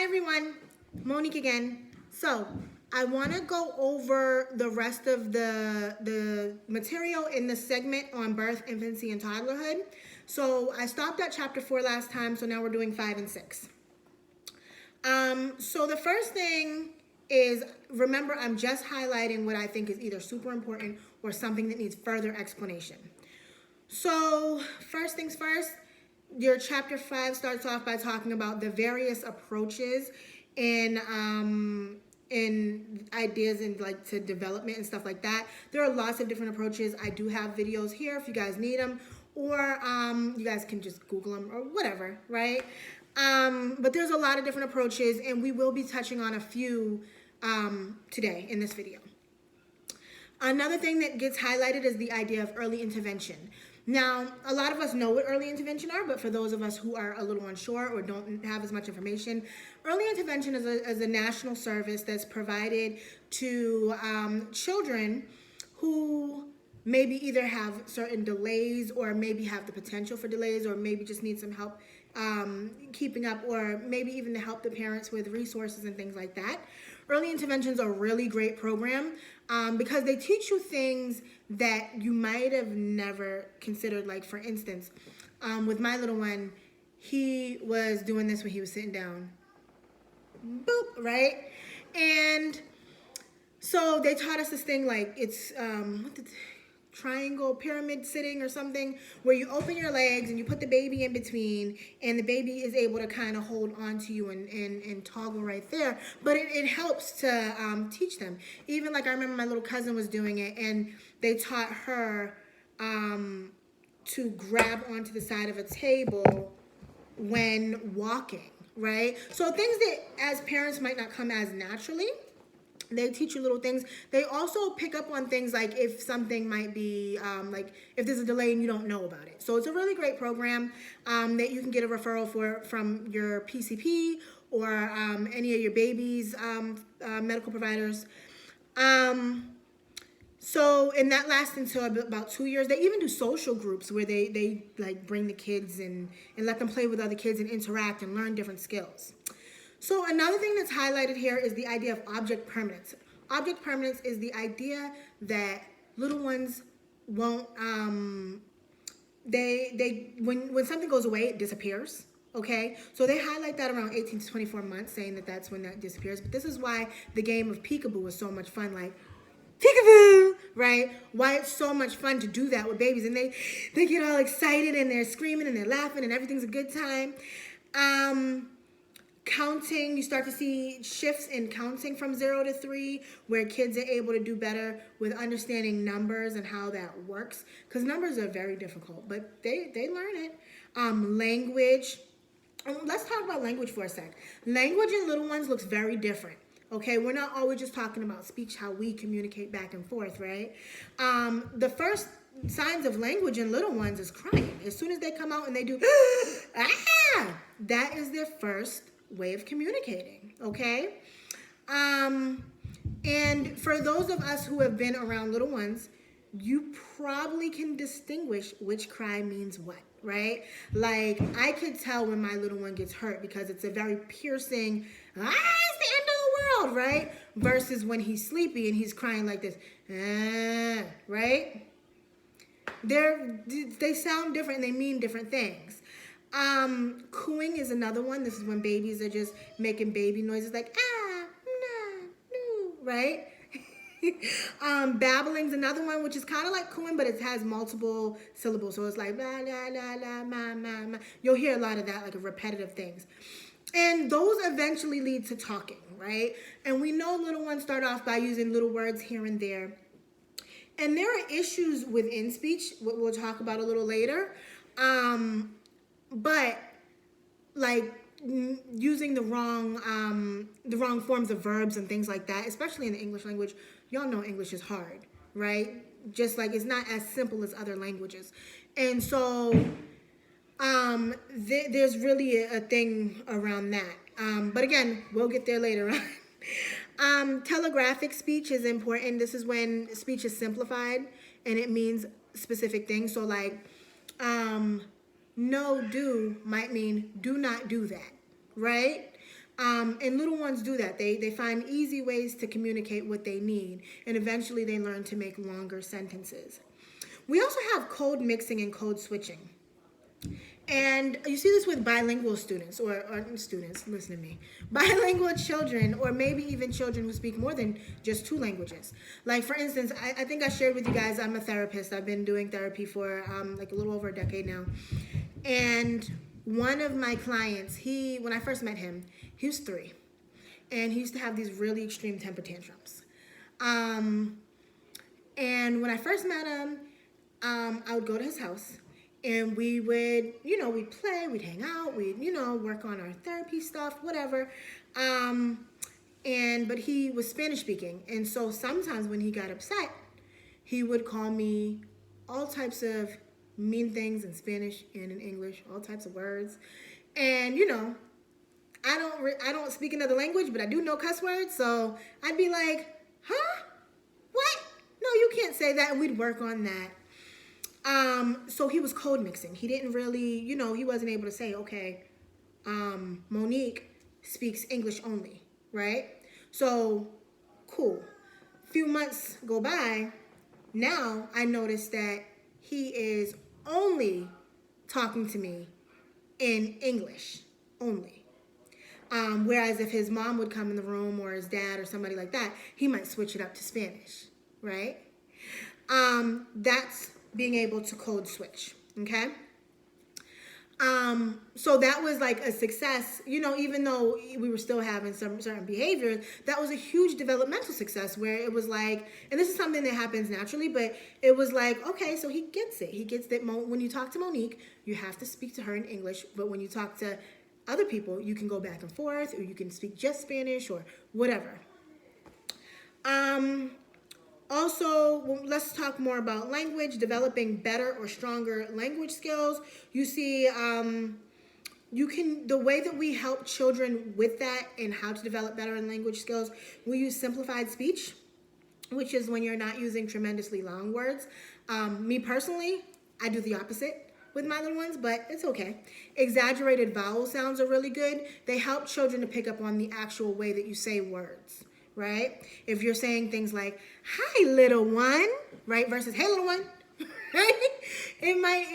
everyone, Monique again. So I want to go over the rest of the material in the segment on birth, infancy, and toddlerhood. So I stopped at chapter 4 last time, so now we're doing 5 and 6. So the first thing is, remember, I'm just highlighting what I think is either super important or something that needs further explanation. So first things first, your chapter 5 starts off by talking about the various approaches in ideas and like to development and stuff like that. There are lots of different approaches. I do have videos here if you guys need them, or you guys can just Google them or whatever, right? But there's a lot of different approaches, and we will be touching on a few today in this video. Another thing that gets highlighted is the idea of early intervention. Now, a lot of us know what early intervention are, but for those of us who are a little unsure or don't have as much information, early intervention is a national service that's provided to children who maybe either have certain delays or maybe have the potential for delays or maybe just need some help keeping up, or maybe even to help the parents with resources and things like that. Early intervention's a really great program because they teach you things that you might have never considered. Like, for instance, with my little one, he was doing this when he was sitting down. Boop, right? And so they taught us this thing, like it's triangle pyramid sitting or something, where you open your legs and you put the baby in between, and the baby is able to kind of hold on to you and toggle right there. But it helps to teach them. Even like I remember my little cousin was doing it, and they taught her to grab onto the side of a table when walking, right? So things that as parents might not come as naturally, they teach you little things. They also pick up on things like if something might be, like if there's a delay and you don't know about it. So it's a really great program that you can get a referral from your PCP or any of your baby's medical providers. So, and that lasts until about 2 years. They even do social groups where they like bring the kids and let them play with other kids and interact and learn different skills. So another thing that's highlighted here is the idea of object permanence. Object permanence is the idea that little ones won't, when something goes away, it disappears, okay? So they highlight that around 18 to 24 months, saying that that's when that disappears. But this is why the game of peekaboo is so much fun, like, peekaboo, right? Why it's so much fun to do that with babies. And they get all excited and they're screaming and they're laughing and everything's a good time. Counting, you start to see shifts in counting from 0 to 3, where kids are able to do better with understanding numbers and how that works, because numbers are very difficult, but they learn it. Language, let's talk about language for a sec. Language in little ones looks very different. Okay, we're not always just talking about speech, how we communicate back and forth, right? The first signs of language in little ones is crying. As soon as they come out and they do, that is their first way of communicating, okay? And for those of us who have been around little ones, you probably can distinguish which cry means what, right? Like, I could tell when my little one gets hurt because it's a very piercing, it's the end of the world, right? Versus when he's sleepy and he's crying like this, right? They sound different and they mean different things. Cooing is another one. This is when babies are just making baby noises like, no, right? Babbling's another one, which is kind of like cooing, but it has multiple syllables. So it's like, blah, blah, blah, blah, ma, ma, ma. You'll hear a lot of that, like repetitive things. And those eventually lead to talking, right? And we know little ones start off by using little words here and there. And there are issues within speech, what we'll talk about a little later. But like using the wrong forms of verbs and things like that, especially in the English language, y'all know English is hard, right? Just like it's not as simple as other languages. And so there's really a thing around that. But again, we'll get there later on. Telegraphic speech is important. This is when speech is simplified and it means specific things. So like, no do might mean do not do that, right? And little ones do that. They find easy ways to communicate what they need, and eventually they learn to make longer sentences. We also have code mixing and code switching. And you see this with bilingual students, or students, listen to me, bilingual children, or maybe even children who speak more than just two languages. Like, for instance, I think I shared with you guys, I'm a therapist. I've been doing therapy for like a little over a decade now. And one of my clients, when I first met him, he was 3. And he used to have these really extreme temper tantrums. And when I first met him, I would go to his house. And we would, we'd play, we'd hang out, we'd, work on our therapy stuff, whatever. But he was Spanish speaking. And so sometimes when he got upset, he would call me all types of mean things in Spanish and in English, all types of words. And, I don't speak another language, but I do know cuss words. So I'd be like, huh? What? No, you can't say that. And we'd work on that. So he was code mixing. He didn't really, he wasn't able to say, okay, Monique speaks English only, right? So, cool. Few months go by. Now I notice that he is only talking to me in English only. Whereas if his mom would come in the room, or his dad or somebody like that, he might switch it up to Spanish, right? That's being able to code switch, okay? So that was like a success, even though we were still having some certain behaviors, that was a huge developmental success, where it was like, and this is something that happens naturally, but it was like, okay, so he gets it. He gets that when you talk to Monique, you have to speak to her in English, but when you talk to other people, you can go back and forth, or you can speak just Spanish or whatever. Also, let's talk more about language, developing better or stronger language skills. You see, the way that we help children with that and how to develop better in language skills, we use simplified speech, which is when you're not using tremendously long words. Me personally, I do the opposite with my little ones, but it's okay. Exaggerated vowel sounds are really good. They help children to pick up on the actual way that you say words. Right? If you're saying things like, hi, little one, right? Versus, hey, little one, right? It might,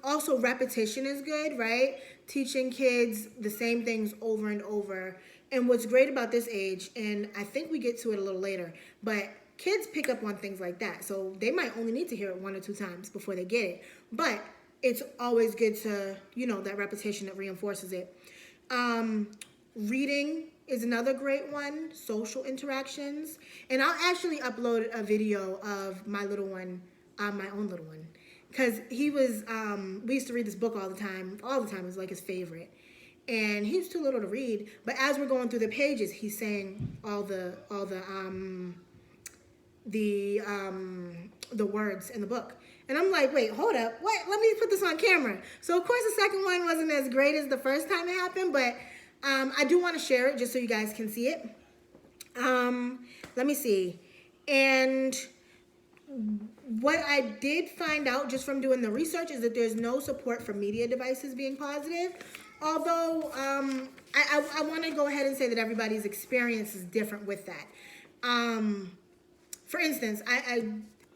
also repetition is good, right? Teaching kids the same things over and over. And what's great about this age, and I think we get to it a little later, but kids pick up on things like that. So they might only need to hear it 1 or 2 times before they get it. But it's always good to, that repetition that reinforces it. Reading is another great one. Social interactions. And I'll actually upload a video of my little one, my own little one. Because he was, we used to read this book all the time. All the time. It was like his favorite. And he was too little to read. But as we're going through the pages, he's saying all the words in the book. And I'm like, wait, hold up. What? Let me put this on camera. So, of course, the second one wasn't as great as the first time it happened, but I do want to share it just so you guys can see it. Let me see. And what I did find out just from doing the research is that there's no support for media devices being positive. Although I want to go ahead and say that everybody's experience is different with that. For instance, I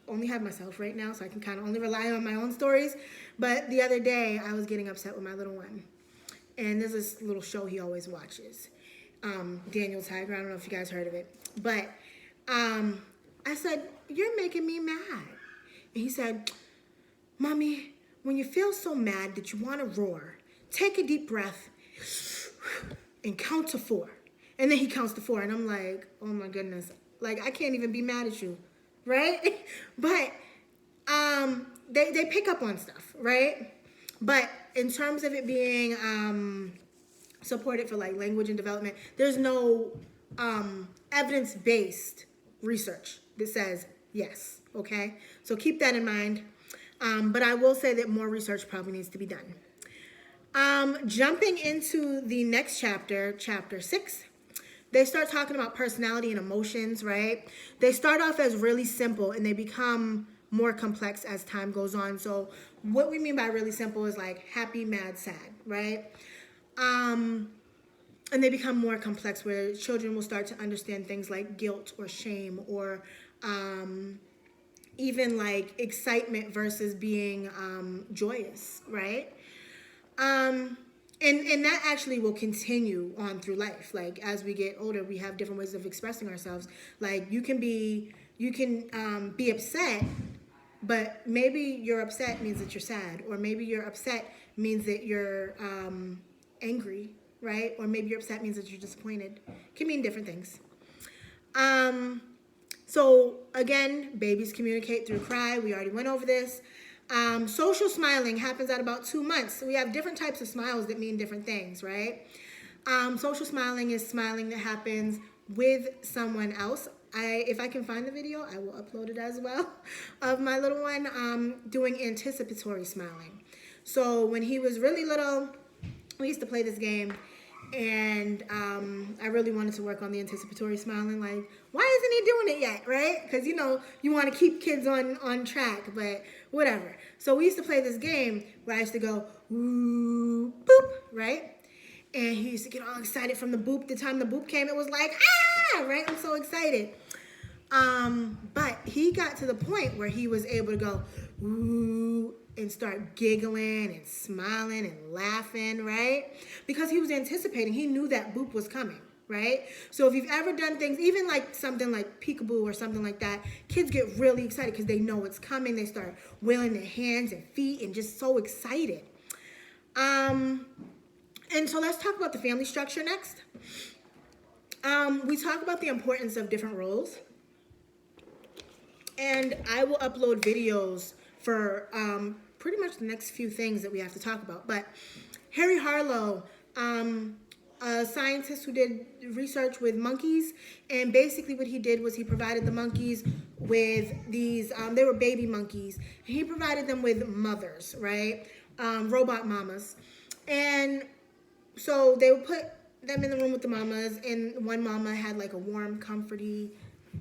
only have myself right now, so I can kind of only rely on my own stories. But the other day, I was getting upset with my little one. And there's this little show he always watches, Daniel Tiger. I don't know if you guys heard of it. But I said, you're making me mad. And he said, Mommy, when you feel so mad that you want to roar, take a deep breath and count to 4. And then he counts to 4. And I'm like, oh, my goodness. Like, I can't even be mad at you, right? But they pick up on stuff, right? But in terms of it being supported for like language and development, there's no evidence-based research that says yes, okay? So keep that in mind. But I will say that more research probably needs to be done. Jumping into the next chapter, chapter 6, they start talking about personality and emotions, right? They start off as really simple and they become more complex as time goes on. So what we mean by really simple is like happy, mad, sad, right? and they become more complex, where children will start to understand things like guilt or shame, or even like excitement versus being joyous, right? And that actually will continue on through life. Like as we get older, we have different ways of expressing ourselves. Like you can be upset, but maybe you're upset means that you're sad, or maybe you're upset means that you're angry, right? Or maybe you're upset means that you're disappointed. It can mean different things. So again, babies communicate through cry. We already went over this. Social smiling happens at about 2 months. So we have different types of smiles that mean different things, right? Social smiling is smiling that happens with someone else. If I can find the video, I will upload it as well, of my little one doing anticipatory smiling. So when he was really little, we used to play this game, and I really wanted to work on the anticipatory smiling. Like, why isn't he doing it yet, right? Because, you want to keep kids on track, but whatever. So we used to play this game where I used to go, ooh, boop, right? And he used to get all excited from the boop. The time the boop came, it was like, ah, right? I'm so excited. But he got to the point where he was able to go, ooh, and start giggling and smiling and laughing, right? Because he was anticipating. He knew that boop was coming, right? So if you've ever done things, even like something like peekaboo or something like that, kids get really excited because they know it's coming. They start wailing their hands and feet and just so excited. And so let's talk about the family structure next. We talk about the importance of different roles. And I will upload videos for pretty much the next few things that we have to talk about. But Harry Harlow, a scientist who did research with monkeys, and basically what he did was he provided the monkeys with these, they were baby monkeys. He provided them with mothers, right? Robot mamas. And so they would put them in the room with the mamas, and one mama had like a warm, comforty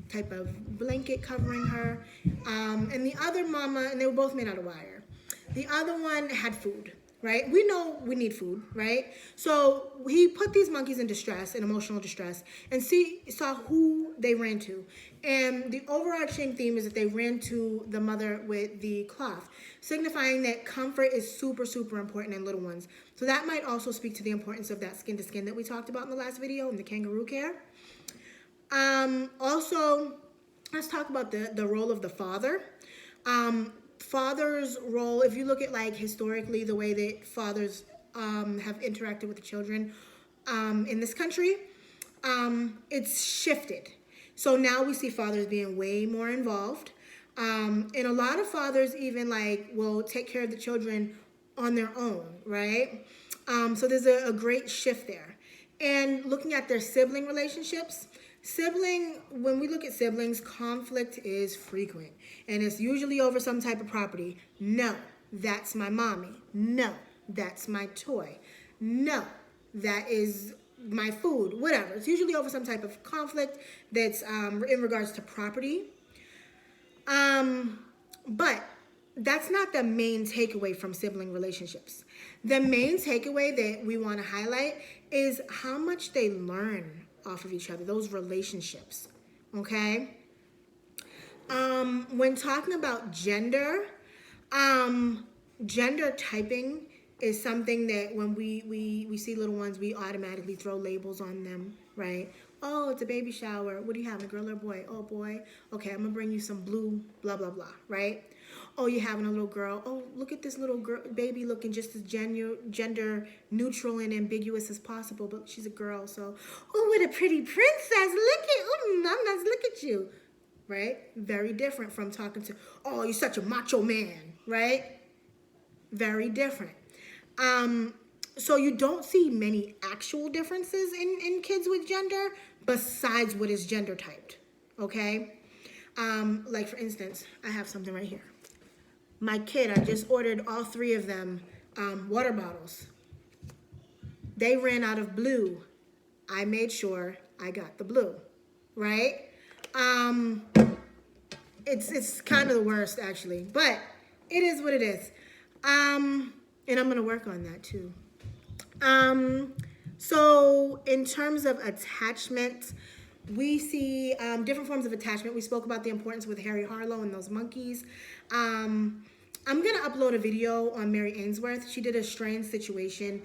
type of blanket covering her. And the other mama, and they were both made out of wire. The other one had food, right? We know we need food, right? So he put these monkeys in distress, in emotional distress, and saw who they ran to. And the overarching theme is that they ran to the mother with the cloth, signifying that comfort is super, super important in little ones. So that might also speak to the importance of that skin to skin that we talked about in the last video, and the kangaroo care. Also, let's talk about the role of the father. Father's role, if you look at like historically the way that fathers have interacted with the children in this country, it's shifted. So now we see fathers being way more involved. And a lot of fathers even like will take care of the children on their own, right? So there's a great shift there. And looking at their sibling relationships, when we look at siblings, conflict is frequent. And it's usually over some type of property. No, that's my mommy. No, that's my toy. No, that is my food, whatever. It's usually over some type of conflict that's in regards to property. But that's not the main takeaway from sibling relationships. The main takeaway that we want to highlight is how much they learn off of each other, those relationships, okay? When talking about gender, gender typing is something that when we see little ones, we automatically throw labels on them, right? Oh, it's a baby shower. What do you have, a girl or a boy? Oh, boy. Okay, I'm gonna bring you some blue, blah, blah, blah, right? Oh, you're having a little girl. Oh, look at this little girl, baby looking just as gender neutral and ambiguous as possible, but she's a girl, so, oh, what a pretty princess. Look at you, right? Very different from talking to, oh, you're such a macho man, right? Very different. So you don't see many actual differences in kids with gender besides what is gender typed, okay? Like for instance, I have something right here. My kid, I just ordered all 3 of them water bottles. They ran out of blue. I made sure I got the blue, right? It's kind of the worst actually, but it is what it is. And I'm gonna work on that too. So in terms of attachment, we see different forms of attachment. We spoke about the importance with Harry Harlow and those monkeys. I'm going to upload a video on Mary Ainsworth. She did a strange situation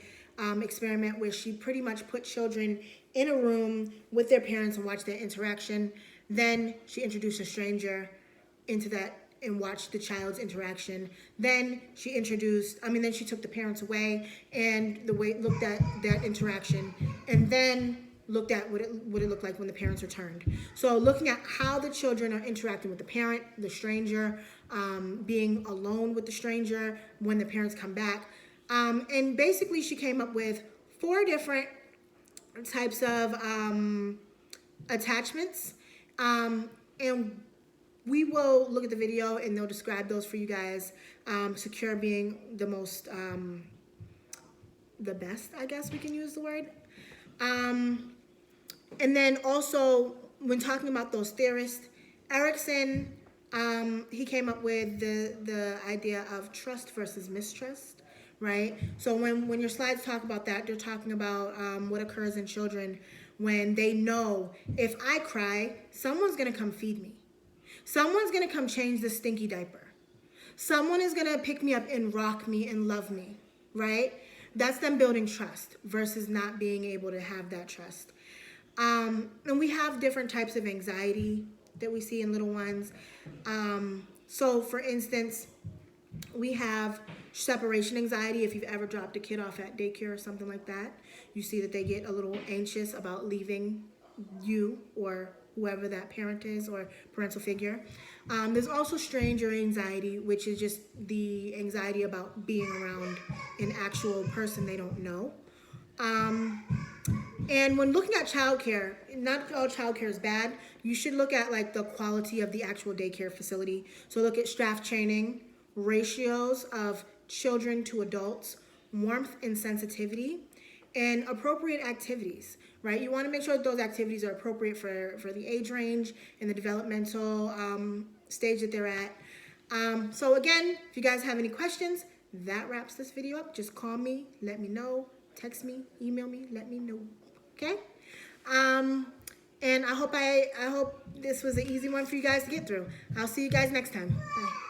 experiment where she pretty much put children in a room with their parents and watched their interaction. Then she introduced a stranger into that and watched the child's interaction. Then she then she took the parents away and looked at that interaction, and then looked at what it looked like when the parents returned. So looking at how the children are interacting with the parent, the stranger, being alone with the stranger when the parents come back. And basically she came up with 4 different types of attachments. And we will look at the video and they'll describe those for you guys. Secure being the most, the best, I guess we can use the word. And then also, when talking about those theorists, Erickson, he came up with the idea of trust versus mistrust, right? So when your slides talk about that, they're talking about what occurs in children when they know, if I cry, someone's gonna come feed me. Someone's gonna come change the stinky diaper. Someone is gonna pick me up and rock me and love me, right? That's them building trust versus not being able to have that trust. And we have different types of anxiety that we see in little ones. So for instance, we have separation anxiety. If you've ever dropped a kid off at daycare or something like that, you see that they get a little anxious about leaving you or whoever that parent is or parental figure. There's also stranger anxiety, which is just the anxiety about being around an actual person they don't know. And when looking at childcare, not all childcare is bad. You should look at like the quality of the actual daycare facility. So look at staff training, ratios of children to adults, warmth and sensitivity, and appropriate activities, right? You want to make sure that those activities are appropriate for the age range and the developmental stage that they're at. So again, if you guys have any questions, that wraps this video up. Just call me, let me know, text me, email me, let me know. Okay? And I hope this was an easy one for you guys to get through. I'll see you guys next time. Bye.